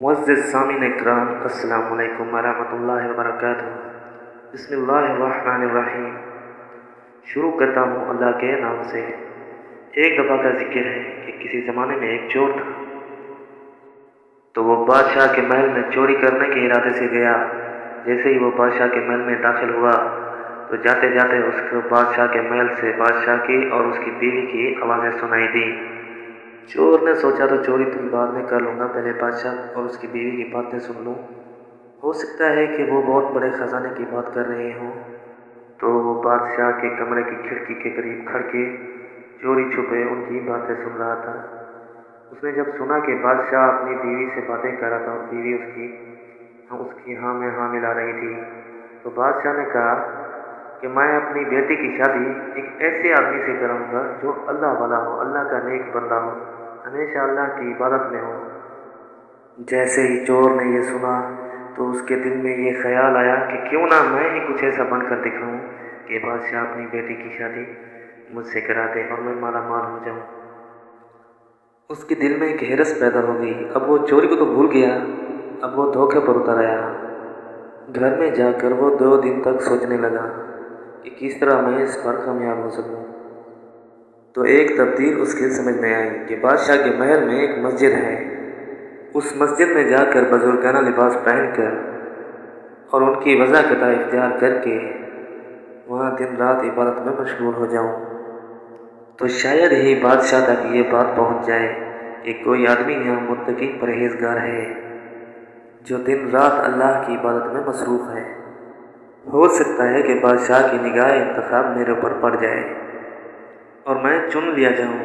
मुअज़्ज़िज़ सामीन इकराम, अस्सलामु अलैकुम वरहमतुल्लाहि वबरकातुहू। बिस्मिल्लाहिर्रहमानिर्रहीम। शुरू करता हूँ अल्लाह के नाम से। एक दफ़ा का जिक्र है कि किसी ज़माने में एक चोर था। तो वो बादशाह के महल में चोरी करने के इरादे से गया। जैसे ही वो बादशाह के महल में दाखिल हुआ तो जाते जाते उसको बादशाह के महल से बादशाह की और उसकी बीवी की आवाज़ें सुनाई दी। चोर ने सोचा तो चोरी तो बाद में कर लूँगा, पहले बादशाह और उसकी बीवी की बातें सुन लूँ। हो सकता है कि वो बहुत बड़े ख़जाने की बात कर रहे हों। तो वो बादशाह के कमरे की खिड़की के करीब खड़ के चोरी छुपे उनकी बातें सुन रहा था। उसने जब सुना कि बादशाह अपनी बीवी से बातें कर रहा था और बीवी उसकी हाँ में हाँ मिला रही थी, तो बादशाह ने कहा कि मैं अपनी बेटी की शादी एक ऐसे आदमी से कराऊंगा जो अल्लाह वाला हो, अल्लाह का नेक बंदा हो, हमेशा अल्लाह की इबादत में हो। जैसे ही चोर ने ये सुना तो उसके दिल में ये ख्याल आया कि क्यों ना मैं ही कुछ ऐसा बनकर दिखाऊं कि बादशाह अपनी बेटी की शादी मुझसे करा दे और मैं माला माल हो जाऊं। उसके दिल में एक हिरस पैदा हो गई। अब वो चोरी को तो भूल गया, अब वो धोखे पर उतर आया। घर में जाकर वो 2 दिन तक सोचने लगा कि किस तरह मैं इस पर कामयाब हो सकूं। तो एक तब्दील उसके समझ में आई कि बादशाह के महल में एक मस्जिद है। उस मस्जिद में जाकर बुजुर्गाना लिबास पहनकर और उनकी वज़ाकता इख्तियार करके वहाँ दिन रात इबादत में मशगूल हो जाऊं। तो शायद ही बादशाह तक ये बात पहुँच जाए कि कोई आदमी यहाँ मुत्तकी परहेजगार है जो दिन रात अल्लाह की इबादत में मसरूफ़ है। हो सकता है कि बादशाह की निगाह इंतखाब मेरे ऊपर पड़ जाए और मैं चुन लिया जाऊँ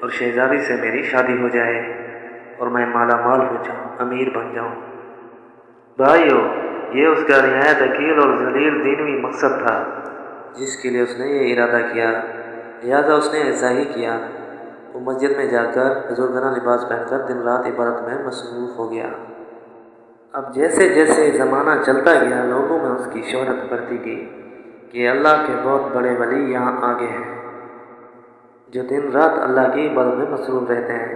और शहजादी से मेरी शादी हो जाए और मैं माला माल हो जाऊँ, अमीर बन जाऊँ। भाइयों, ये उसका निहायत अकील और जलील दीनवी मकसद था जिसके लिए उसने ये इरादा किया। लिहाजा उसने ऐसा ही किया। वो मस्जिद में जाकर बुजुर्गाना लिबास पहनकर दिन रात इबादत में मसरूफ़ हो गया। अब जैसे जैसे ज़माना चलता गया लोगों में उसकी शोहरत बढ़ती गई कि अल्लाह के बहुत बड़े वली यहाँ आगे हैं जो दिन रात अल्लाह की इबादत में मसरूफ़ रहते हैं।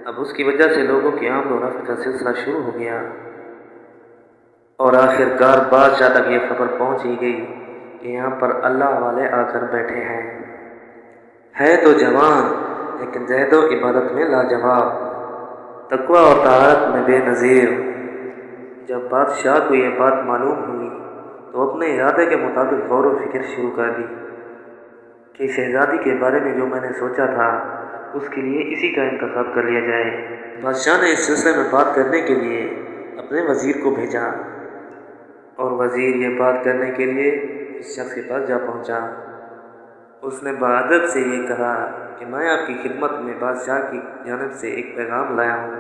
अब उसकी वजह से लोगों की आमद और रफ्त का सिलसिला शुरू हो गया और आखिरकार बादशाह तक ये खबर पहुँच ही गई कि यहाँ पर अल्लाह वाले आकर बैठे हैं। है तो जवान लेकिन ज़हद व इबादत में लाजवाब, तक़वा और तहारत में बेनज़ीर। जब बादशाह को ये बात मालूम हुई तो अपने इरादे के मुताबिक गौर व फिक्र शुरू कर दी कि शहज़ादी के बारे में जो मैंने सोचा था उसके लिए इसी का इंतखाब कर लिया जाए। बादशाह ने इस सिलसिले में बात करने के लिए अपने वज़ीर को भेजा और वज़ीर ये बात करने के लिए इस शख्स के पास जा पहुंचा। उसने बअदब से ये कहा कि मैं आपकी खिदमत में बादशाह की जानिब से एक पैगाम लाया हूँ।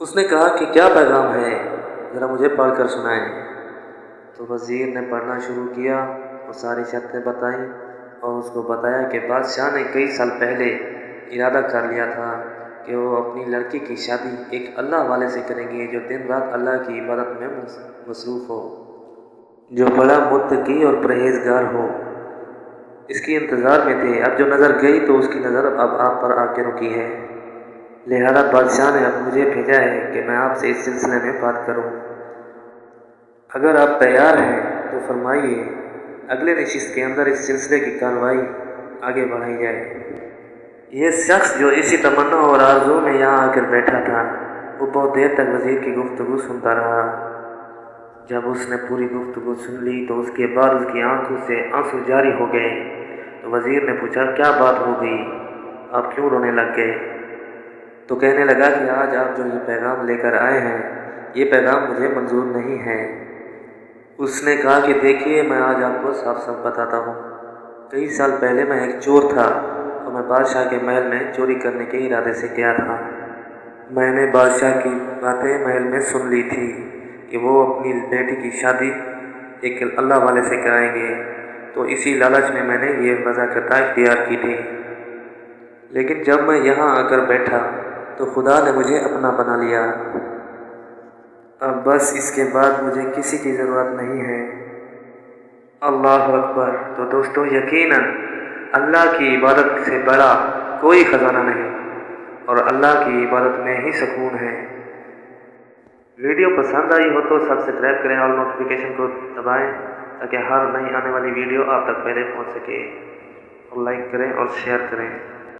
उसने कहा कि क्या पैगाम है, ज़रा मुझे पढ़ कर सुनाएं। तो वज़ीर ने पढ़ना शुरू किया और सारी शर्तें बताईं और उसको बताया कि बादशाह ने कई साल पहले इरादा कर लिया था कि वो अपनी लड़की की शादी एक अल्लाह वाले से करेंगे जो दिन रात अल्लाह की इबादत में मसरूफ़ हो, जो बड़ा मुत्तकी और परहेजगार हो। इसकी इंतज़ार में थे। अब जो नज़र गई तो उसकी नज़र अब आप पर आके रुकी है। लिहाजा बादशाह ने अब मुझे भेजा है कि मैं आपसे इस सिलसिले में बात करूं। अगर आप तैयार हैं तो फरमाइए, अगले नशिस्त के अंदर इस सिलसिले की कार्रवाई आगे बढ़ाई जाए। ये शख्स जो इसी तमन्ना और आरज़ू में यहाँ आकर बैठा था वो बहुत देर तक वज़ीर की गुफ्तगू सुनता रहा। जब उसने पूरी गुफ्तगू सुन ली तो उसके बाद उसकी आंखों से आंसू जारी हो गए। तो वज़ीर ने पूछा, क्या बात हो गई, आप क्यों रोने लग गए? तो कहने लगा कि आज आप जो ये पैगाम लेकर आए हैं ये पैगाम मुझे मंजूर नहीं है। उसने कहा कि देखिए, मैं आज आपको साफ साफ बताता हूँ। कई साल पहले मैं एक चोर था और मैं बादशाह के महल में चोरी करने के इरादे से गया था। मैंने बादशाह की बातें महल में सुन ली थी कि वो अपनी बेटी की शादी एक अल्लाह वाले से कराएंगे, तो इसी लालच में मैंने ये वज़ाकता इख्तियार की थी। लेकिन जब मैं यहाँ आकर बैठा तो खुदा ने मुझे अपना बना लिया। अब बस इसके बाद मुझे किसी की ज़रूरत नहीं है। अल्लाह अकबर। तो दोस्तों, यकीनन अल्लाह की इबादत से बड़ा कोई ख़जाना नहीं और अल्लाह की इबादत में ही सुकून है। वीडियो पसंद आई हो तो सब्सक्राइब करें और नोटिफिकेशन को दबाएं ताकि हर नई आने वाली वीडियो आप तक पहले पहुंच सके, और लाइक करें और शेयर करें।